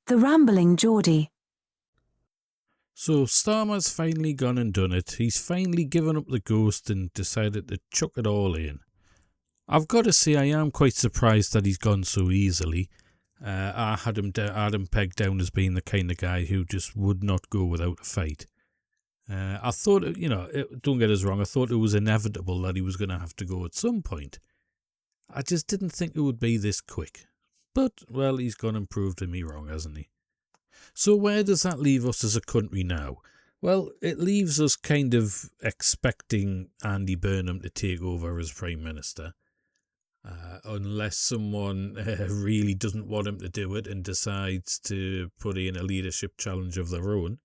The Rambling Geordie. So Starmer's finally gone and done it. He's finally given up the ghost and decided to chuck it all in. I've got to say I am quite surprised that he's gone so easily. I had him pegged down as being the kind of guy who just would not go without a fight. I thought, don't get us wrong, I thought it was inevitable that he was going to have to go at some point. I just didn't think it would be this quick. But, well, he's gone and proved me wrong, hasn't he? So where does that leave us as a country now? Well, it leaves us kind of expecting Andy Burnham to take over as Prime Minister. Unless someone really doesn't want him to do it and decides to put in a leadership challenge of their own.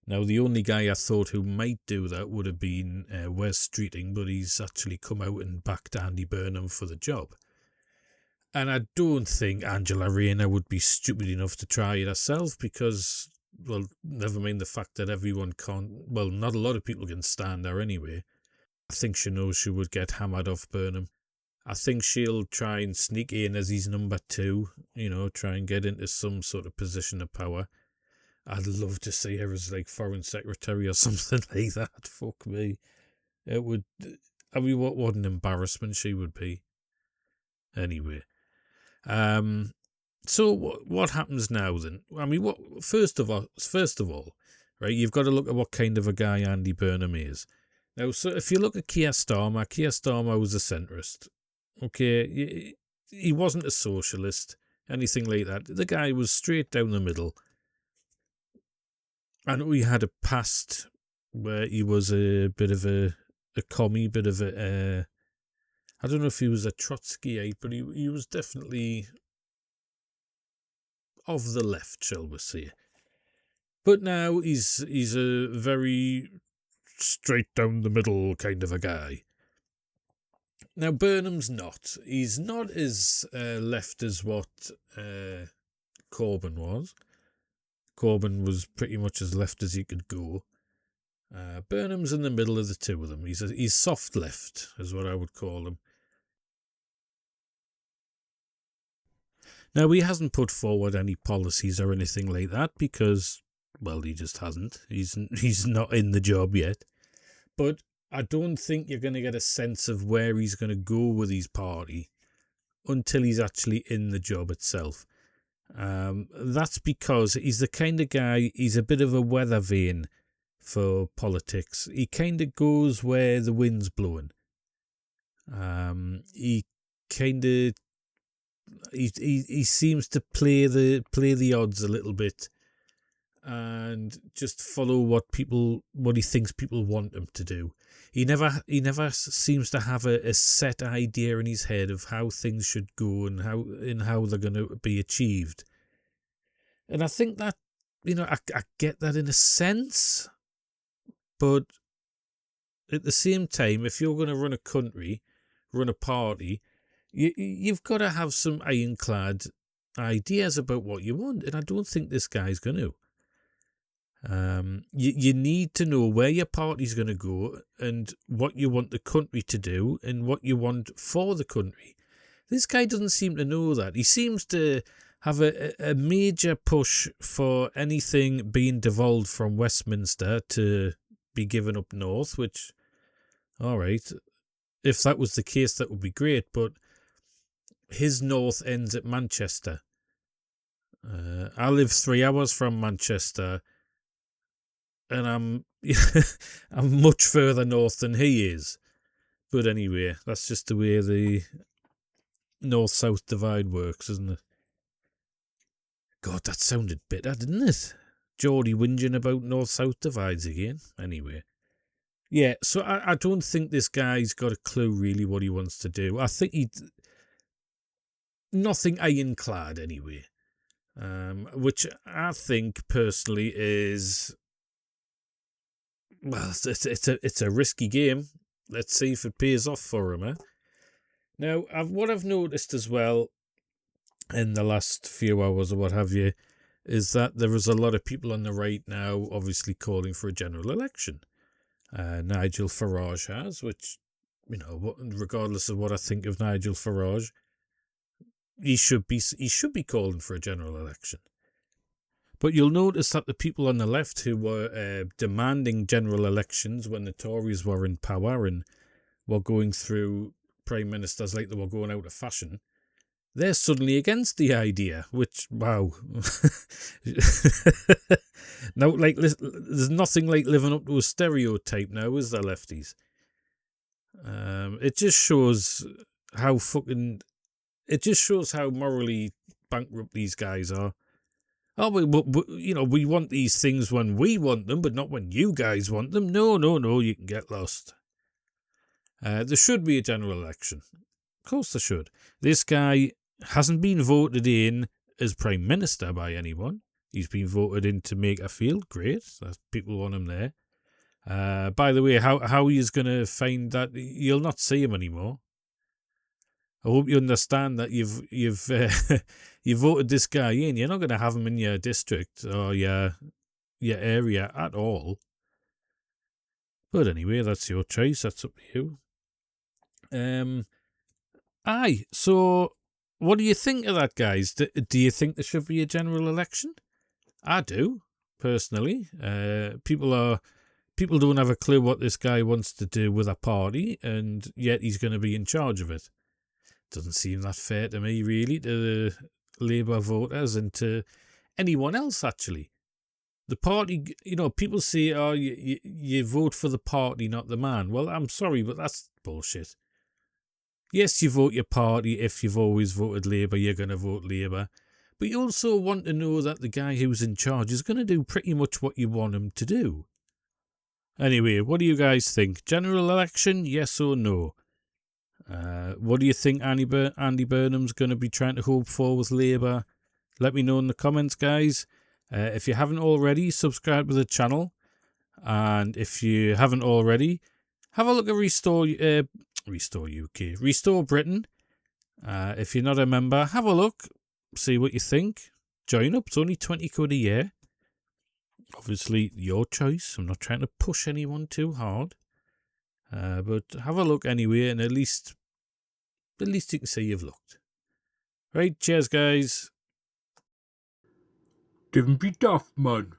Now, the only guy I thought who might do that would have been Wes Streeting, but he's actually come out and backed Andy Burnham for the job. And I don't think Angela Rayner would be stupid enough to try it herself because, well, never mind the fact that everyone can't, well, not a lot of people can stand her anyway. I think she knows she would get hammered off Burnham. I think she'll try and sneak in as his number 2, try and get into some sort of position of power. I'd love to see her as like Foreign Secretary or something like that. Fuck me. It would, what an embarrassment she would be. Anyway. So what happens now then? I mean, first of all, right, you've got to look at what kind of a guy Andy Burnham is. Now, so if you look at Keir Starmer was a centrist. Okay, he wasn't a socialist, anything like that. The guy was straight down the middle. And we had a past where he was a bit of a commie, bit of a... I don't know if he was a Trotskyite, but he was definitely of the left, shall we say. But now he's a very straight down the middle kind of a guy. Now Burnham's not. He's not as left as what Corbyn was. Corbyn was pretty much as left as he could go. Burnham's in the middle of the two of them. He's soft left, is what I would call him. Now, he hasn't put forward any policies or anything like that because, well, he just hasn't. He's not in the job yet. But I don't think you're going to get a sense of where he's going to go with his party until he's actually in the job itself. That's because he's the kind of guy, he's a bit of a weather vane for politics. He kind of goes where the wind's blowing. He kind of... He seems to play the odds a little bit and just follow what he thinks people want him to do. He never seems to have a set idea in his head of how things should go and how they're going to be achieved. And I think that, I get that in a sense, but at the same time, if you're going to run a country, run a party, you've got to have some ironclad ideas about what you want, and I don't think this guy's going to. You need to know where your party's going to go and what you want the country to do and what you want for the country. This guy doesn't seem to know that. He seems to have a major push for anything being devolved from Westminster to be given up north, which, all right, if that was the case, that would be great, but his north ends at Manchester. I live 3 hours from Manchester, and I'm I'm much further north than he is. But anyway, that's just the way the north-south divide works, isn't it? God, that sounded bitter, didn't it? Geordie whinging about north-south divides again. Anyway. Yeah, so I don't think this guy's got a clue really what he wants to do. I think nothing ironclad anyway. Which I think personally is, well, it's a risky game. Let's see if it pays off for him. Eh? Now, what I've noticed as well in the last few hours or what have you is that there is a lot of people on the right now obviously calling for a general election. Nigel Farage has, which, regardless of what I think of Nigel Farage, he should be calling for a general election. But you'll notice that the people on the left who were demanding general elections when the Tories were in power and were going through prime ministers like they were going out of fashion, they're suddenly against the idea, which, wow. Now, like, there's nothing like living up to a stereotype now, is there, lefties? It just shows how morally bankrupt these guys are. Oh, we want these things when we want them, but not when you guys want them. No, you can get lost. There should be a general election. Of course there should. This guy hasn't been voted in as Prime Minister by anyone. He's been voted in to make a field. Great. People want him there. By the way, how he's going to find that? You'll not see him anymore. I hope you understand that you've you voted this guy in. You're not going to have him in your district or your area at all. But anyway, that's your choice. That's up to you. So what do you think of that, guys? Do you think there should be a general election? I do, personally. People don't have a clue what this guy wants to do with a party, and yet he's going to be in charge of it. Doesn't seem that fair to me, really, to the Labour voters and to anyone else, actually. The party, people say, oh, you vote for the party, not the man. Well, I'm sorry, but that's bullshit. Yes, you vote your party. If you've always voted Labour, you're going to vote Labour. But you also want to know that the guy who's in charge is going to do pretty much what you want him to do. Anyway, what do you guys think? General election, yes or no? What do you think Andy Burnham's going to be trying to hope for with Labour? Let me know in the comments, guys. If you haven't already, subscribe to the channel. And if you haven't already, have a look at Restore Britain. If you're not a member, have a look, see what you think. Join up. It's only 20 quid a year. Obviously, your choice. I'm not trying to push anyone too hard. But have a look anyway, and at least you can say you've looked. Right, cheers, guys. Don't be daft, man.